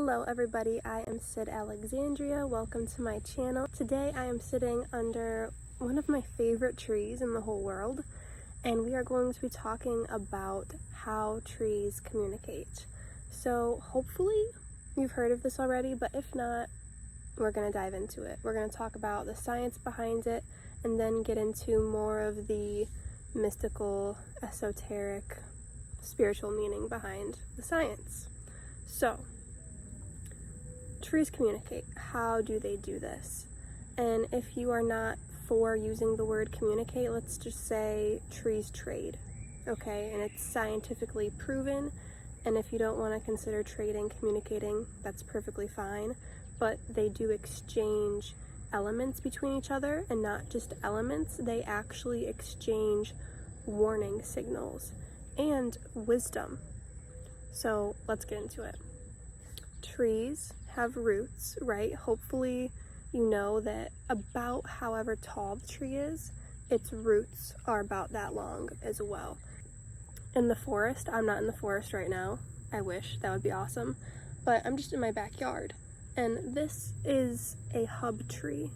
Hello everybody, I am Sydalexandria. Welcome to my channel. Today I am sitting under one of my favorite trees in the whole world, and we are going to be talking about how trees communicate. So hopefully you've heard of this already, but if not, we're going to dive into it. We're going to talk about the science behind it and then get into more of the mystical, esoteric, spiritual meaning behind the science. So, trees communicate. How do they do this? And if you are not for using the word communicate, let's just say trees trade, okay? And it's scientifically proven, and if you don't want to consider trading communicating, that's perfectly fine, but they do exchange elements between each other, and not just elements, they actually exchange warning signals and wisdom. So let's get into it. Trees have roots, right? Hopefully you know that about however tall the tree is, its roots are about that long as well. In the forest, I'm not in the forest right now, I wish, that would be awesome, but I'm just in my backyard, and this is a hub tree,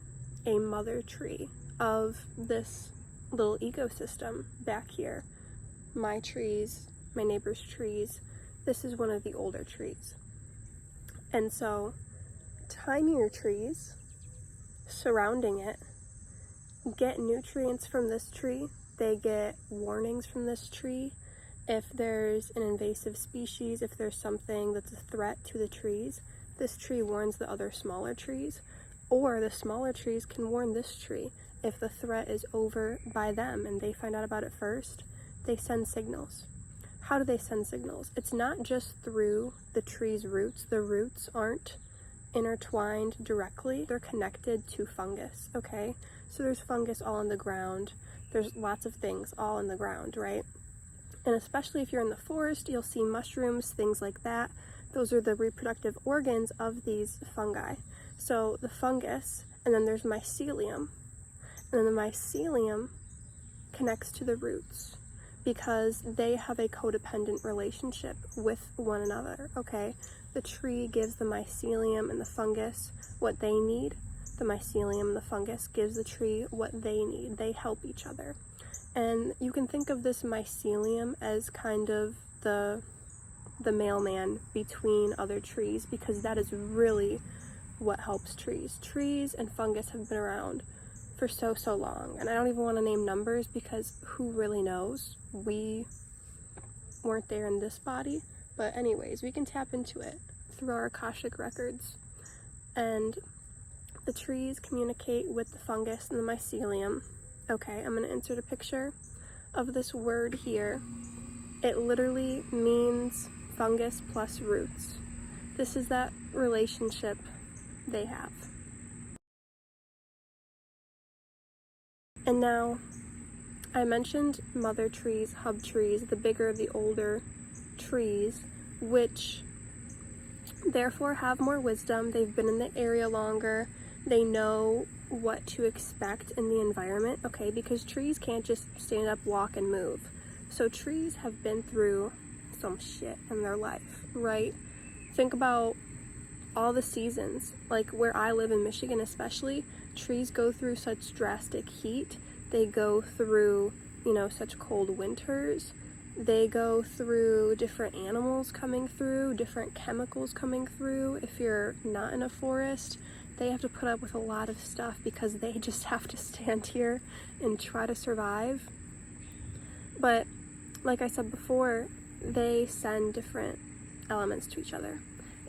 a mother tree of this little ecosystem back here. My trees, my neighbor's trees, this is one of the older trees. And so tinier trees surrounding it get nutrients from this tree. They get warnings from this tree. If there's an invasive species, if there's something that's a threat to the trees, this tree warns the other smaller trees, or the smaller trees can warn this tree if the threat is over by them and they find out about it first. They send signals. How do they send signals? It's not just through the tree's roots. The roots aren't intertwined directly. They're connected to fungus, okay? So there's fungus all in the ground. There's lots of things all in the ground, right? And especially if you're in the forest, you'll see mushrooms, things like that. Those are the reproductive organs of these fungi. So the fungus, and then there's mycelium. And then the mycelium connects to the roots, because they have a codependent relationship with one another, okay? The tree gives the mycelium and the fungus what they need. The mycelium and the fungus gives the tree what they need. They help each other. And you can think of this mycelium as kind of the mailman between other trees, because that is really what helps trees. Trees and fungus have been around for so long, and I don't even want to name numbers because who really knows? We weren't there in this body, but anyways, we can tap into it through our Akashic records. And the trees communicate with the fungus and the mycelium. Okay, I'm going to insert a picture of this word here. It literally means fungus plus roots. This is that relationship they have. And now, I mentioned mother trees, hub trees, the bigger, the older trees, which therefore have more wisdom. They've been in the area longer. They know what to expect in the environment, okay? Because trees can't just stand up, walk, and move. So trees have been through some shit in their life, right? Think about all the seasons, like where I live in Michigan especially, trees go through such drastic heat. They go through, such cold winters. They go through different animals coming through, different chemicals coming through. If you're not in a forest, they have to put up with a lot of stuff because they just have to stand here and try to survive. But like I said before, they send different elements to each other.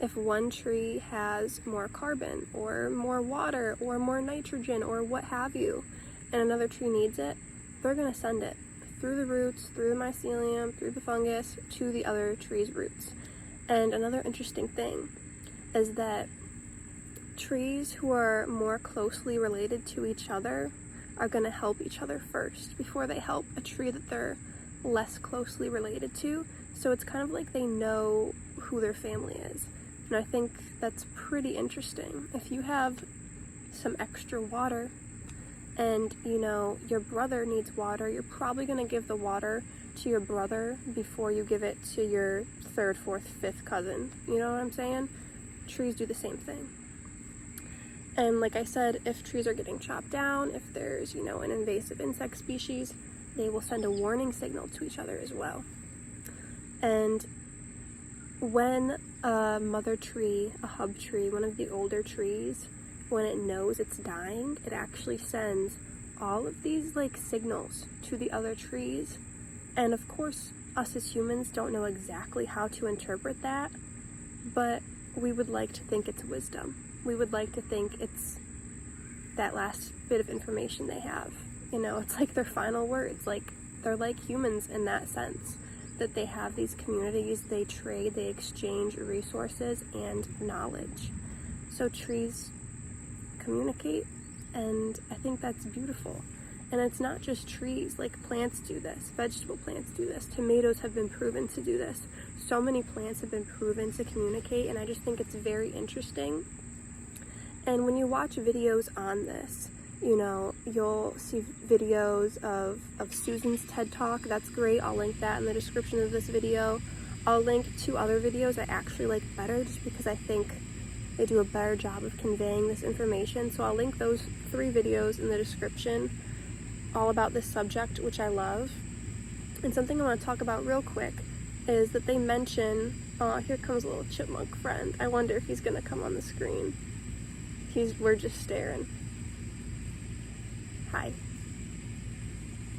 If one tree has more carbon or more water or more nitrogen or what have you, and another tree needs it, they're going to send it through the roots, through the mycelium, through the fungus, to the other tree's roots. And another interesting thing is that trees who are more closely related to each other are going to help each other first before they help a tree that they're less closely related to. So it's kind of like they know who their family is. And I think that's pretty interesting. If you have some extra water and your brother needs water, you're probably going to give the water to your brother before you give it to your third, fourth, fifth cousin. You know what I'm saying? trees do the same thing. And like I said, if trees are getting chopped down, if there's, you know, an invasive insect species, they will send a warning signal to each other as well. And when a mother tree, a hub tree, one of the older trees, when it knows it's dying, it actually sends all of these like signals to the other trees. And of course, us as humans don't know exactly how to interpret that, but we would like to think it's wisdom. We would like to think it's that last bit of information they have. You know, it's like their final words. Like, they're like humans in that sense, that they have these communities, they trade, they exchange resources and knowledge. So trees communicate, and I think that's beautiful. And it's not just trees, like plants do this, vegetable plants do this, tomatoes have been proven to do this. So many plants have been proven to communicate, and I just think it's very interesting. And when you watch videos on this, you know, you'll see videos of Susan's TED Talk. That's great. I'll link that in the description of this video. I'll link 2 other videos I actually like better, just because I think they do a better job of conveying this information. So I'll link those 3 videos in the description, all about this subject, which I love. And something I want to talk about real quick is that they mention, here comes a little chipmunk friend. I wonder if he's going to come on the screen. We're just staring. Hi.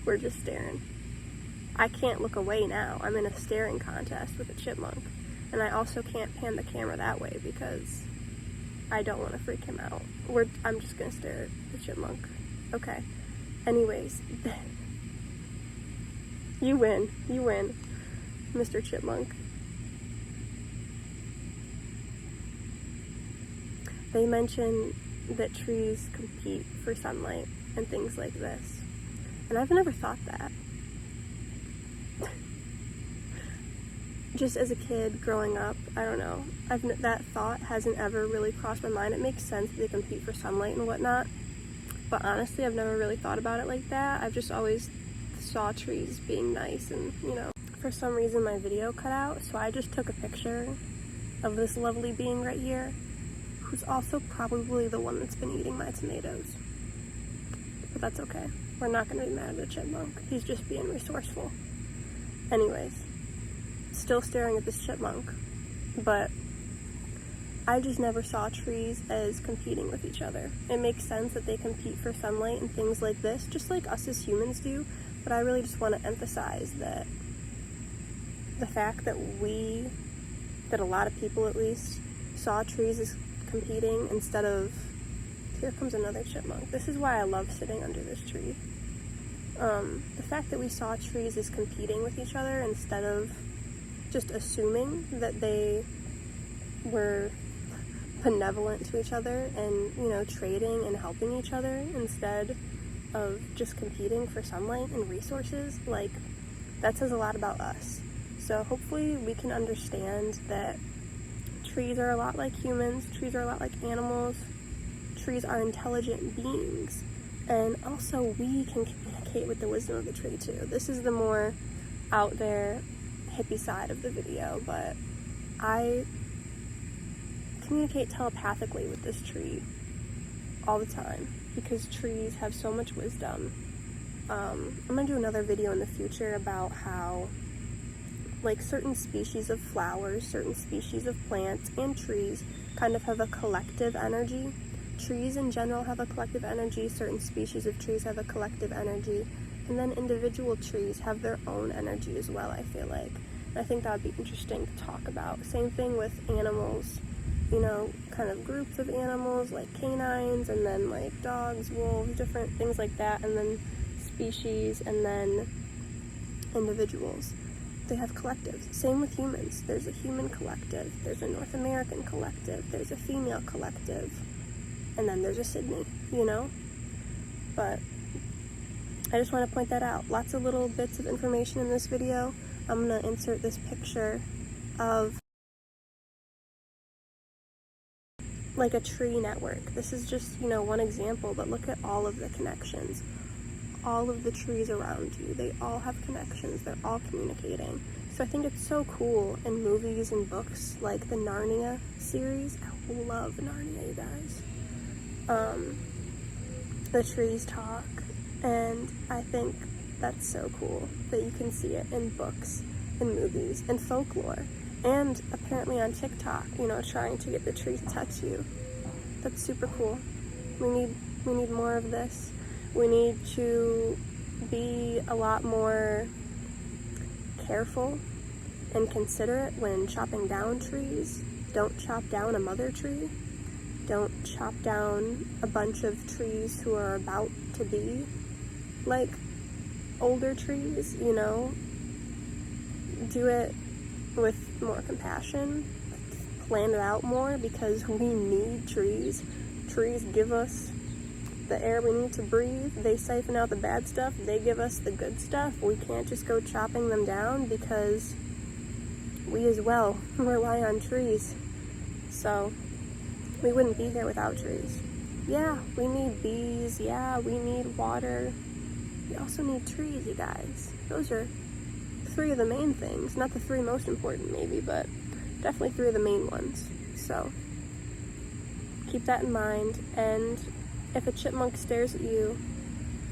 We're just staring. I can't look away now. I'm in a staring contest with a chipmunk. And I also can't pan the camera that way because I don't want to freak him out. I'm just going to stare at the chipmunk. Okay. Anyways. You win. You win, Mr. Chipmunk. They mention that trees compete for sunlight and things like this. And I've never thought that. Just as a kid growing up, I don't know, that thought hasn't ever really crossed my mind. It makes sense that they compete for sunlight and whatnot, but honestly, I've never really thought about it like that. I've just always saw trees being nice, and, you know, for some reason my video cut out, so I just took a picture of this lovely being right here, who's also probably the one that's been eating my tomatoes. But that's okay. We're not going to be mad at the chipmunk. He's just being resourceful. Anyways, still staring at this chipmunk, but I just never saw trees as competing with each other. It makes sense that they compete for sunlight and things like this, just like us as humans do, but I really just want to emphasize that the fact that a lot of people at least, saw trees as competing instead of, here comes another chipmunk. This is why I love sitting under this tree. The fact that we saw trees as competing with each other instead of just assuming that they were benevolent to each other and, you know, trading and helping each other instead of just competing for sunlight and resources, like, that says a lot about us. So hopefully we can understand that trees are a lot like humans, trees are a lot like animals, trees are intelligent beings, and also we can communicate with the wisdom of the tree too. This is the more out there, hippie side of the video, but I communicate telepathically with this tree all the time because trees have so much wisdom. I'm gonna do another video in the future about how, like, certain species of flowers, certain species of plants, and trees kind of have a collective energy. Trees in general have a collective energy, certain species of trees have a collective energy, and then individual trees have their own energy as well, I feel like. And I think that would be interesting to talk about. Same thing with animals, you know, kind of groups of animals like canines, and then like dogs, wolves, different things like that, and then species, and then individuals. They have collectives. Same with humans. There's a human collective, there's a North American collective, there's a female collective, and then there's a Sydney, you know? But I just want to point that out. Lots of little bits of information in this video. I'm going to insert this picture of like a tree network. This is just, you know, one example, but look at all of the connections. All of the trees around you, they all have connections, they're all communicating. So I think it's so cool in movies and books, like the Narnia series. I love Narnia, you guys. The trees talk, and I think that's so cool that you can see it in books and movies and folklore, and apparently on TikTok, you know, trying to get the tree to touch you. That's super cool. We need more of this. We need to be a lot more careful and considerate when chopping down trees. Don't chop down a mother tree. Don't chop down a bunch of trees who are about to be like older trees, you know. Do it with more compassion. Plan it out more, because we need trees. Trees give us the air we need to breathe. They siphon out the bad stuff. They give us the good stuff. We can't just go chopping them down, because we as well rely on trees. So we wouldn't be here without trees. Yeah, we need bees. Yeah, we need water. We also need trees, you guys. Those are 3 of the main things. Not the 3 most important, maybe, but definitely 3 of the main ones. So keep that in mind. And if a chipmunk stares at you,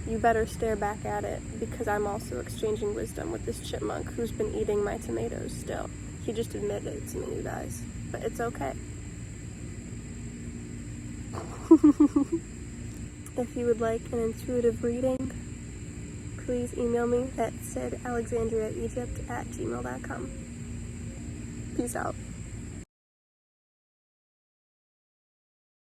you better stare back at it, because I'm also exchanging wisdom with this chipmunk who's been eating my tomatoes still. He just admitted it to me, you guys. But it's okay. If you would like an intuitive reading, please email me at sydalexandriaegypt@gmail.com. Peace out.